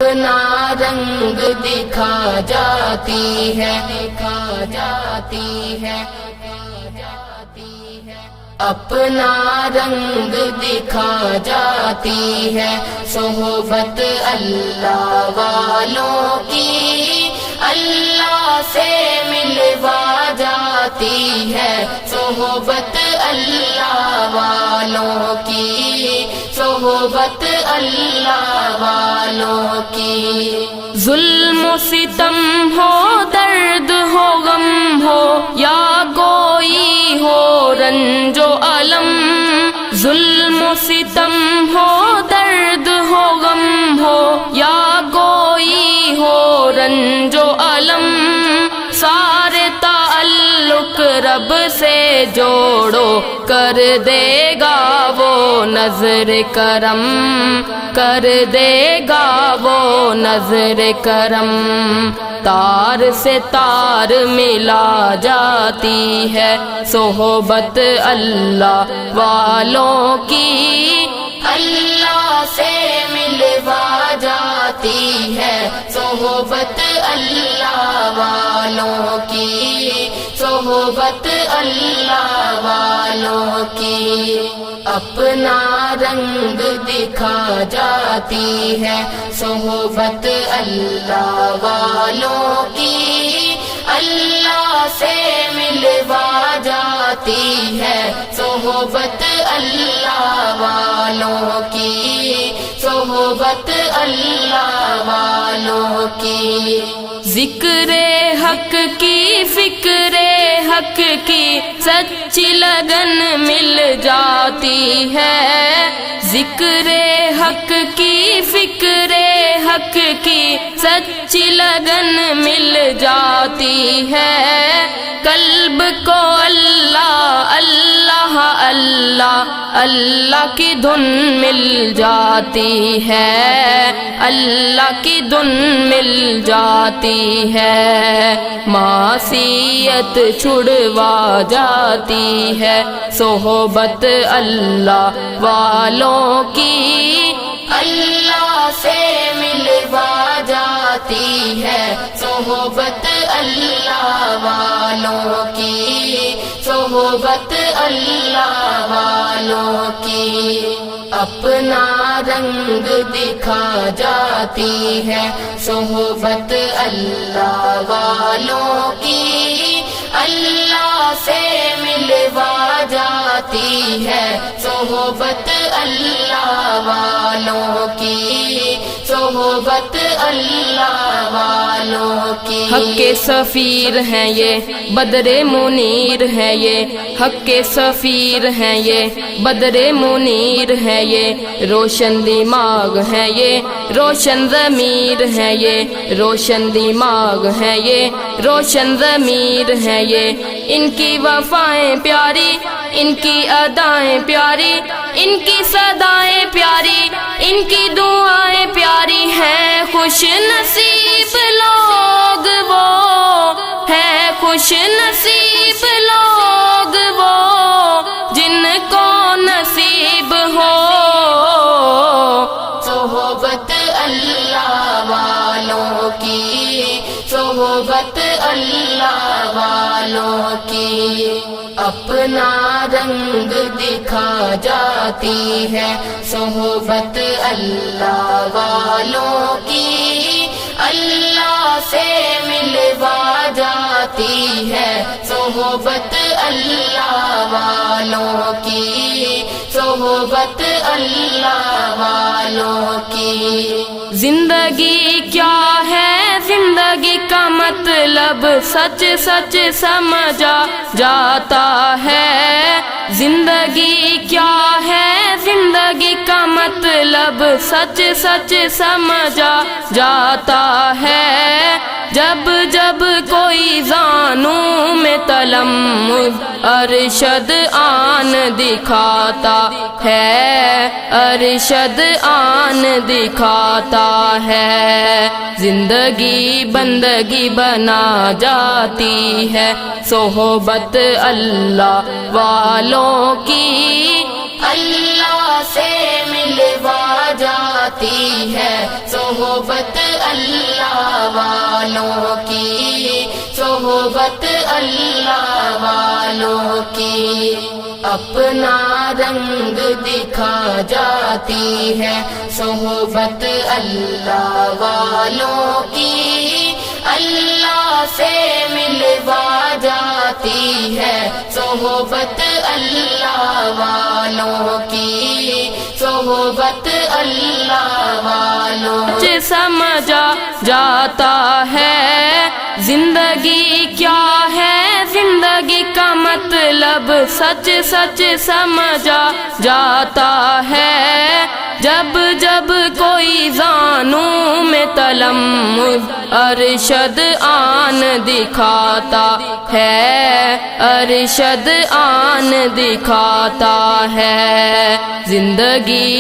اپنا رنگ دکھا جاتی ہے، اپنا رنگ دکھا جاتی ہے، صحبت اللہ والوں کی اللہ سے ملوا جاتی ہے، صحبت اللہ والوں کی، صحبت اللہ والوں کی۔ ظلم و ستم ہو، درد ہو، غم ہو، یا کوئی ہو رنج و الم، ظلم و ستم ہو، درد ہو، غم ہو، یا کوئی ہو رنج و الم، سارے تعلق رب سے جوڑو، کر دے گا وہ نظر کرم، کر دے گا وہ نظر کرم۔ تار سے تار ملا جاتی ہے، صحبت اللہ والوں کی اللہ سے ملوا جاتی ہے، صحبت اللہ والوں کی، صحبت اللہ والوں کی۔ اپنا رنگ دکھا جاتی ہے، صحبت اللہ والوں کی اللہ سے ملوا جاتی ہے، صحبت اللہ والوں کی، صحبت اللہ والوں کی۔ ذکر حق کی، فکر حق کی سچی لگن مل جاتی ہے، ذکر حق کی، فکر حق کی سچی لگن مل جاتی ہے، قلب کو اللہ اللہ اللہ اللہ کی دھن مل جاتی ہے، اللہ کی دھن مل جاتی ہے، معصیت چھڑوا جاتی ہے، صحبت اللہ والوں کی اللہ سے ملوا جاتی ہے، صحبت اللہ والوں کی، صحبت اللہ والوں کی۔ اپنا رنگ دکھا جاتی ہے، صحبت اللہ والوں کی اللہ سے ملوا جاتی ہے، صحبت اللہ والوں کی، صحبت اللہ والوں کی۔ حق کے سفیر ہیں یہ، بدر منیر ہے یہ، حق کے سفیر ہیں یہ، بدر منیر ہے یہ، روشن دماغ ہے یہ، روشن ضمیر ہے یہ، روشن دماغ ہے یہ، روشن ضمیر ہے یہ۔ ان کی وفائیں پیاری، ان کی ادائیں پیاری، ان کی صدائیں پیاری، ان کی دعائیں پیاری ہیں، خوش نصیب لوگ وہ ہیں، خوش نصیب لوگ وہ جن کو نصیب ہو صحبت اللہ والوں کی، صحبت اللہ والوں کی۔ اپنا رنگ دکھا جاتی ہے، صحبت اللہ والوں کی اللہ سے ملوا جاتی ہے، صحبت اللہ والوں کی، صحبت اللہ والوں کی۔ زندگی کیا ہے، زندگی کا مطلب سچ سچ سمجھا جاتا ہے، زندگی کیا ہے، زندگی کا مطلب سچ سچ سمجھا جاتا ہے، جب جب کوئی زانوں میں تلمذ ارشد آن دکھاتا ہے، ارشد آن دکھاتا ہے، زندگی بندگی بنا جاتی ہے، صحبت اللہ والوں کی اللہ سے ملوا جاتی ہے۔ صحبت اللہ والوں کی، صحبت اللہ والوں کی اپنا رنگ دکھا جاتی ہے، صحبت اللہ والوں کی اللہ سے ملوا جاتی ہے، صحبت اللہ والوں کی، صحبت اللہ والوں کی سمجھا جاتا ہے زندگی کیا ہے، زندگی کا مطلب سچ سچ سمجھا جاتا ہے، جب جب کوئی زانوں میں تلمذ ارشد آن دکھاتا ہے، ارشد آن دکھاتا ہے، زندگی